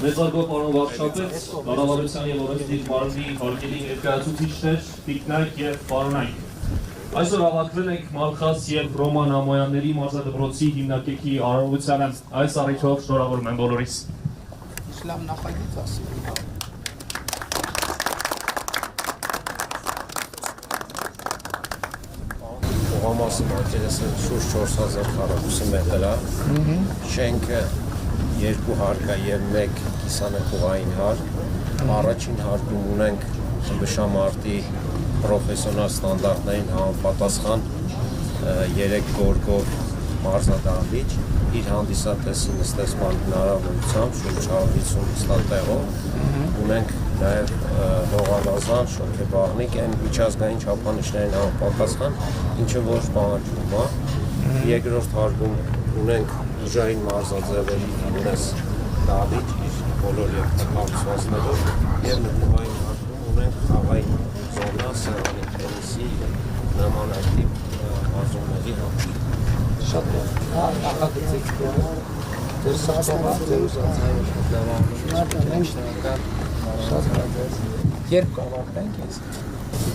Մեծարգո պարոն վարչապետ, կառավարության և օրենսդիր մարմնի հարգելի ներկայացուցիչներ, տիկնայք և պարոնայք։ Այսօր հավաքվել ենք Մալխաս և Ռոման Ամոյանների մարզադպրոցի հիմնարկեքի արարողությանը։ Այս առիթով շնորհավորում եմ բոլորիս։ Իսլամ նախագիծ ասում։ Կողամասի մակերեսը շուրջ 4000 քառակուսի մետր է, շենքը 2 հարկա և 1 կիսանկողային հարկ, առաջին հարկում ունենք ըմբշամարտի պրոֆեսիոնալ ստանդարտներին համապատասխան 3 գորգով մարզադահլիճ, իր հանդիսատեսի նստեցման հնարավորությամբ շուրջ 150 նստատեղով, ունենք նաև հողալազան, շոգեբաղնիկ, այն միջազգային չափանիշներին համապատասխան, ինչը ոչ պահանջվում է, երկրորդ հարկում ունենք ուժային մարզաձևերի ունես դահլիճ իր բոլոր և կառուցվածքներով և նկուղային հարկում ունենք խաղային զոնա, սեղանի տենիսի նմանատիպ մարզումների համար։ Շատ լավ։ Նախագծեք ձեր սահմանած ձեր ուզած շատ լավ։ Երբ կավարտենք ես։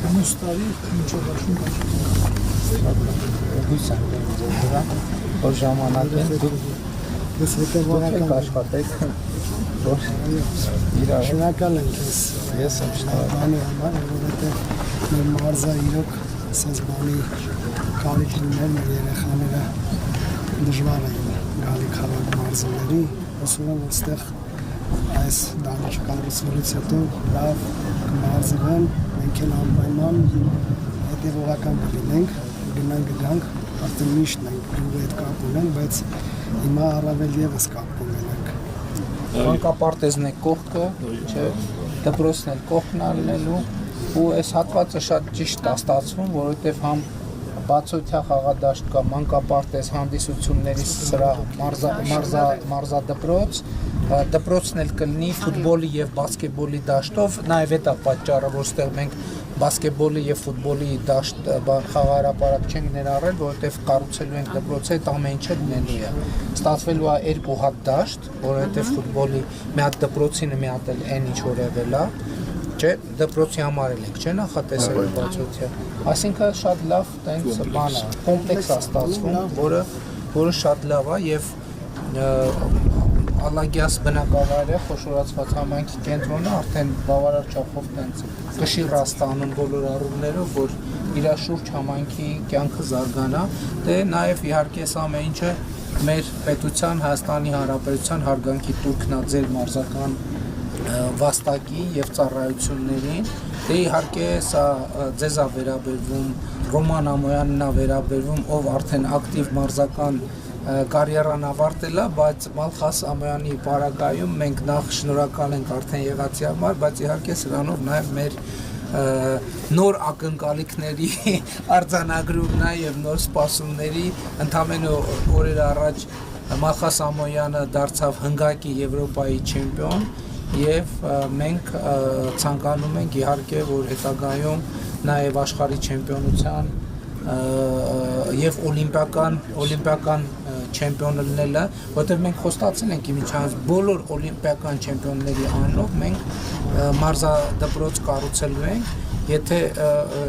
Մյուս տարի մինչև աշուն Հույս եմ ձեր վրա, որ ժամանակ են դուք եք աշխատեք, որ իրար շնորհակալ եմ քեզ։ Ես եմ շնորհակալ։ Բանի համար, որովհետև մեր մարզը իրոք ասես բանի կարիք ուներ մեր երեխաները դժվար են գալի քաղաք մարզերի, ասում եմ այստեղ այս դահլիճը կառուցվելուց հետո լավ կմարզվեն, մենք էլ անպայման հետևողական կլինենք, գնանք, արդեն միշտ մենք գյուղի հետ կապ ունենք, բայց հիմա առավել ևս կապ ունենք։ Մանկապարտեզն է կողքը, չէ, դպրոցն էլ կողքն ալնելու ու այս հատվածը շատ ճիշտ է ստացվում, որովհետև համ բացօթյա խաղադաշտ կա, մանկապարտեզ, հանդիսությունների սրահ, մարզադպրոց, դպրոցն էլ կլինի ֆուտբոլի և բասկետբոլի դաշտով, նաև այդ է պատճառը, որ ստեղ մենք բասկետբոլի և ֆուտբոլի դաշտ խաղահրապարակ չենք ներառել, որովհետև կառուցելու ենք դպրոցը, այդ ամեն ինչը լինելու է։ Ստացվելու է 2 հատ դաշտ, որովհետև ֆուտբոլի մի հատ դպրոցինը մի հատ էլ այն ինչ որ եղել է, չէ, դպրոցի համար էլ ենք, չէ, նախատեսել բացօթյա։ Այսինքն շատ լավ տենց բան է, կոմպլեքս է ստացվում, որը շատ լավ է և Ալագյաս բնակավայրը խոշորացված համայնքի կենտրոնը արդեն բավարար չափով տենց կշիռ է ստանում բոլոր առումներով, որ իր շուրջ համայնքի կյանքը զարգանա, դե նաև իհարկե այս ամեն ինչը մեր պետության, Հայաստանի Հանրապետության հարգանքի տուրքն է ձեր մարզական վաստակի և ծառայություններին, դե իհարկե սա ձեզ է վերաբերվում, Ռոման Ամոյանն է վերաբերվում, ով արդեն ակտիվ մարզական կարիերան ավարտել է, բայց Մալխաս Ամոյանի պարագայում մենք նախ շնորհակալ ենք արդեն եղածի համար, բայց իհարկե սրանով նաև մեր նոր ակնկալիքների արձանագրումն է և նոր սպասումների ընդամենը օրեր առաջ Մալխաս Ամոյանը դարձավ հնգակի Եվրոպայի չեմպիոն և մենք ցանկանում ենք իհարկե, որ հետագայում նաև աշխարհի չեմպիոնության և օլիմպիական չեմպիոնը լինելը, որտեղ մենք խոստացել ենք իմիջիայլոց բոլոր օլիմպիական չեմպիոնների անունով մենք մարզադպրոց կառուցելու ենք, եթե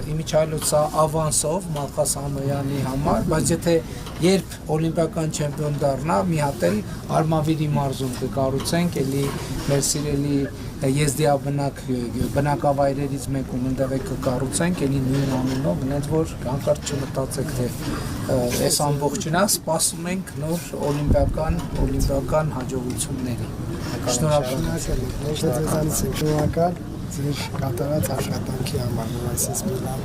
իմիջիայլոց սա ավանսով Մալխաս Ամոյանի համար, բայց եթե երբ օլիմպիական չեմպիոն դառնա, մի հատ էլ Արմավիրի մարզում կկառուցենք, էլի մեր սիրելի եզդիաբնակ բնակավայրերից մեկում ընդեղ կկառուցենք, էլի նույն անունով, հենց որ հանկարծ չմտածեք, թե այս ամբողջնա սպասում ենք նոր օլիմպիական հաջողությունների։ Շնորհակալ ձեր կատարած աշխատանքի համար, որ այսպես մի լավ։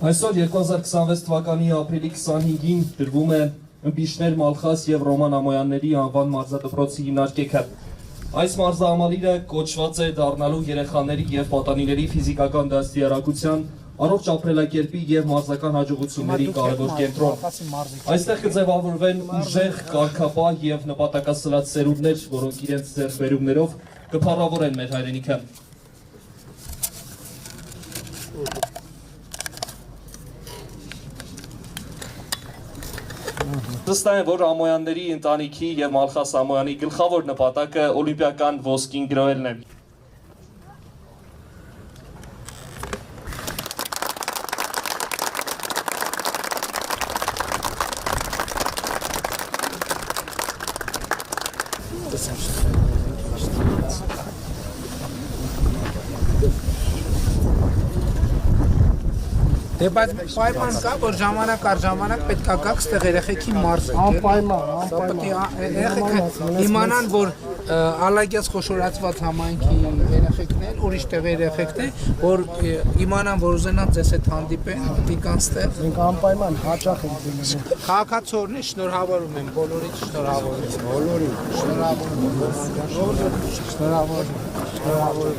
Այսօր 2026 թվականի ապրիլի 25-ին դրվում է ըմբիշներ Մալխաս և Ռոման Ամոյանների անվան մարզադպրոցի հիմնարկեքը։ Այս մարզահամալիրը կոչված է դառնալու երեխաների և պատանիների ֆիզիկական դաստիարակության, առողջ ապրելակերպի և մարզական հաջողությունների կարևոր կենտրոն։ Այստեղ կձևավորվեն ուժեղ, կարգապահ և նպատակասլաց սերունդներ, որոնք իրենց ձեռքբերումներով կփառավորեն մեր հայրենիքը։ Վստահ եմ, որ Ամոյանների ընտանիքի եւ Մալխաս Ամոյանի գլխավոր նպատակը օլիմպիական ոսկին գրոհելն է։ Դե բայց պայման կա, որ ժամանակ առ ժամանակ պետք է գաք ստեղ երեխեքի մարզեք։ Անպայման, Պետք է երեխեքը իմանան, որ Ալագյաց խոշորացված համայնքի երեխեքն են, ուրիշ տեղի երեխեքն են, որ իմանան, որ ուզենան ձեզ հետ հանդիպեն, դիկան ստեղ։ մենք անպայման հաճախ ենք դիմում։ Քաղաքացիորն շնորհավորում եմ, բոլորիդ շնորհավորում եմ։ Բոլորի շնորհավորում եմ։ Շնորհավորում։